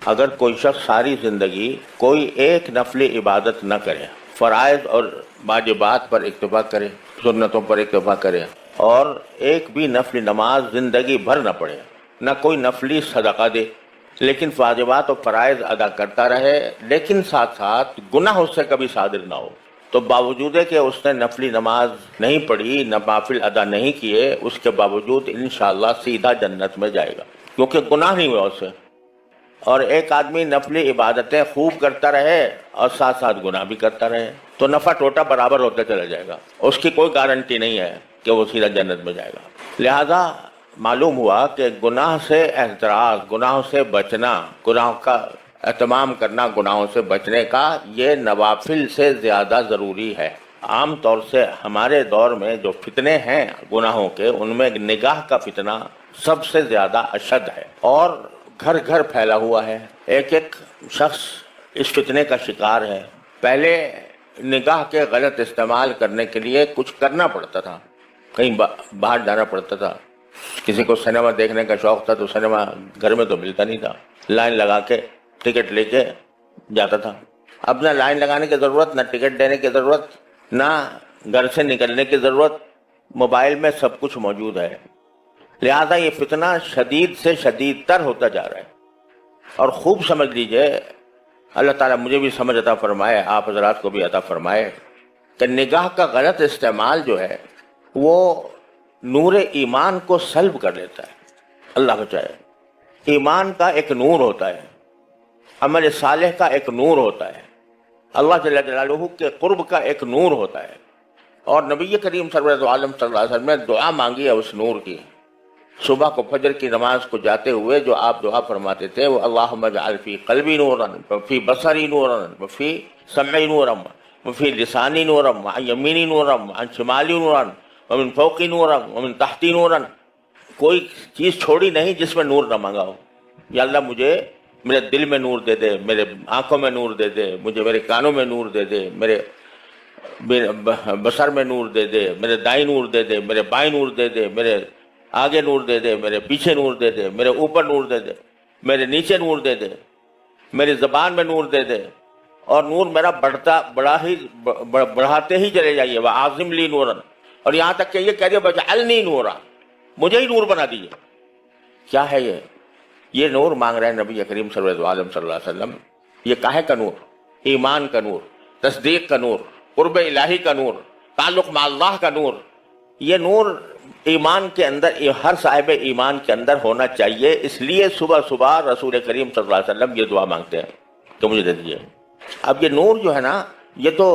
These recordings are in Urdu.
اگر کوئی شخص ساری زندگی کوئی ایک نفلی عبادت نہ کرے، فرائض اور واجبات پر اکتفا کرے، سنتوں پر اکتفا کرے، اور ایک بھی نفلی نماز زندگی بھر نہ پڑھے، نہ کوئی نفلی صدقہ دے، لیکن واجبات اور فرائض ادا کرتا رہے، لیکن ساتھ ساتھ گناہ اس سے کبھی صادر نہ ہو، تو باوجود کہ اس نے نفلی نماز نہیں پڑھی، نوافل ادا نہیں کیے، اس کے باوجود انشاءاللہ سیدھا جنت میں جائے گا، کیونکہ گناہ نہیں ہوا اس سے۔ اور ایک آدمی نفلی عبادتیں خوب کرتا رہے اور ساتھ ساتھ گناہ بھی کرتا رہے تو نفع ٹوٹا برابر ہوتا چلا جائے گا، اس کی کوئی گارنٹی نہیں ہے کہ وہ سیدھا جنت میں جائے گا۔ لہذا معلوم ہوا کہ گناہ سے احتراز، گناہوں سے بچنا، گناہوں کا اہتمام کرنا، گناہوں سے بچنے کا یہ نوافل سے زیادہ ضروری ہے۔ عام طور سے ہمارے دور میں جو فتنے ہیں گناہوں کے، ان میں نگاہ کا فتنہ سب سے زیادہ اشد ہے اور گھر گھر پھیلا ہوا ہے۔ ایک ایک شخص اس فتنے کا شکار ہے۔ پہلے نگاہ کے غلط استعمال کرنے کے لیے کچھ کرنا پڑتا تھا، کہیں باہر جانا پڑتا تھا، کسی کو سنیما دیکھنے کا شوق تھا تو سنیما گھر میں تو ملتا نہیں تھا، لائن لگا کے ٹکٹ لے کے جاتا تھا۔ اب نہ لائن لگانے کی ضرورت، نہ ٹکٹ دینے کی ضرورت، نہ گھر سے نکلنے کی ضرورت، موبائل میں سب کچھ موجود ہے۔ لہذا یہ فتنہ شدید سے شدید تر ہوتا جا رہا ہے۔ اور خوب سمجھ لیجئے، اللہ تعالیٰ مجھے بھی سمجھ عطا فرمائے، آپ حضرات کو بھی عطا فرمائے، کہ نگاہ کا غلط استعمال جو ہے وہ نور ایمان کو سلب کر لیتا ہے۔ اللہ بچائے۔ ایمان کا ایک نور ہوتا ہے، عمل صالح کا ایک نور ہوتا ہے، اللہ جل جلالہ کے قرب کا ایک نور ہوتا ہے، اور نبی کریم سرور عالم صلی اللہ علیہ وسلم نے دعا مانگی ہے اس نور کی۔ صبح کو فجر کی نماز کو جاتے ہوئے جو آپ دعا فرماتے تھے وہ اللہم اجعل فی قلبی نورا وفی بصری نورا وفی سمعی نورا وفی لسانی نورا وعن یمینی نورا وعن شمالی نورا ومن فوقی نورا ومن تحتی نورا۔ کوئی چیز چھوڑی نہیں جس میں نور نہ مانگا ہو۔ یا اللہ مجھے میرے دل میں نور دے دے، میرے آنکھوں میں نور دے دے، مجھے میرے کانوں میں نور دے دے، میرے بصر میں نور دے دے، میرے دائیں نور دے دے، میرے بائیں نور دے دے، میرے آگے نور دے دے، میرے پیچھے نور دے دے، میرے اوپر نور دے دے، میرے نیچے نور دے دے، میری زبان میں نور دے دے، اور نور میرا بڑھاتے ہی چلے جائیے، وَأَعْظِمْ لِي نُورًا، اور یہاں تک کہ یہ کہہ دیا وَاجْعَلْنِي نُورًا، مجھے ہی نور بنا دیجیے۔ کیا ہے یہ نور مانگ رہے ہیں نبی کریم صلی اللہ علیہ وسلم۔ یہ کاہے کا نور؟ ایمان کا نور، تصدیق کا نور، قرب الہی کا نور، تعلق مع اللہ کا نور۔ یہ نور ایمان کے اندر، ہر صاحب ایمان کے اندر ہونا چاہیے۔ اس لیے صبح صبح رسول کریم صلی اللہ علیہ وسلم یہ دعا مانگتے ہیں کہ مجھے دے دیجیے۔ اب یہ نور جو ہے نا، یہ تو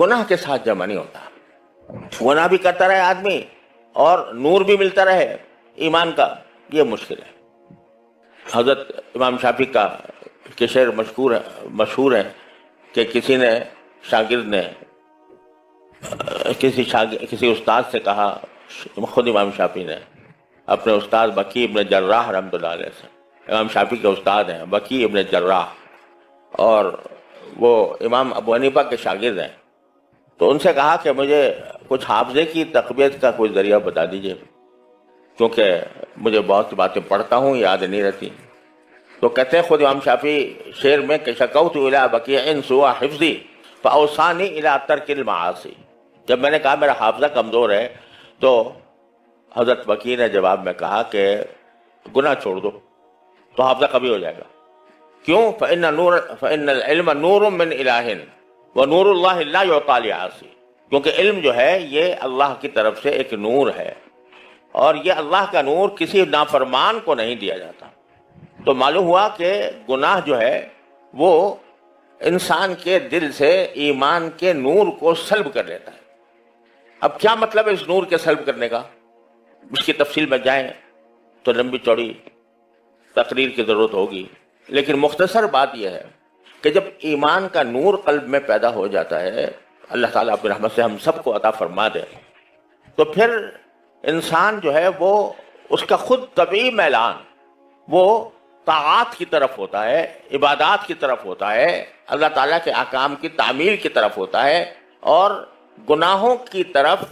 گناہ کے ساتھ جمع نہیں ہوتا۔ گناہ بھی کرتا رہے آدمی اور نور بھی ملتا رہے ایمان کا، یہ مشکل ہے۔ حضرت امام شافعی کا کہ شعر مشہور ہے کہ کسی شاگرد نے کسی استاد سے کہا، خود امام شافعی نے اپنے استاد بکی ابن جراح رحمۃ اللہ علیہ سے، امام شافعی کے استاد ہیں بکی ابن جراح، اور وہ امام ابو حنیفہ کے شاگرد ہیں، تو ان سے کہا کہ مجھے کچھ حافظے کی تقویت کا کوئی ذریعہ بتا دیجئے، کیونکہ مجھے بہت سی باتیں پڑھتا ہوں یاد نہیں رہتی۔ تو کہتے ہیں خود امام شافعی شعر میں کہ شکوت الی بکیع سوء حفظی فاوصانی الی ترک المعاصی، جب میں نے کہا میرا حافظہ کمزور ہے تو حضرت بکی نے جواب میں کہا کہ گناہ چھوڑ دو تو حافظہ کبھی ہو جائے گا۔ کیوں؟ فإن العلم نور من الہ ونور اللہ لا یعطی لعاصی، کیونکہ علم جو ہے یہ اللہ کی طرف سے ایک نور ہے، اور یہ اللہ کا نور کسی نافرمان کو نہیں دیا جاتا۔ تو معلوم ہوا کہ گناہ جو ہے وہ انسان کے دل سے ایمان کے نور کو سلب کر لیتا ہے۔ اب کیا مطلب ہے اس نور کے سلب کرنے کا؟ اس کی تفصیل میں جائیں تو لمبی چوڑی تقریر کی ضرورت ہوگی، لیکن مختصر بات یہ ہے کہ جب ایمان کا نور قلب میں پیدا ہو جاتا ہے، اللہ تعالیٰ اپنی رحمت سے ہم سب کو عطا فرما دے، تو پھر انسان جو ہے وہ اس کا خود طبعی میلان وہ طاعات کی طرف ہوتا ہے، عبادات کی طرف ہوتا ہے، اللہ تعالیٰ کے احکام کی تعمیل کی طرف ہوتا ہے، اور گناہوں کی طرف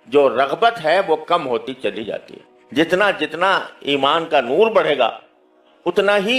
جو رغبت ہے وہ کم ہوتی چلی جاتی ہے۔ جتنا ایمان کا نور بڑھے گا اتنا ہی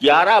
11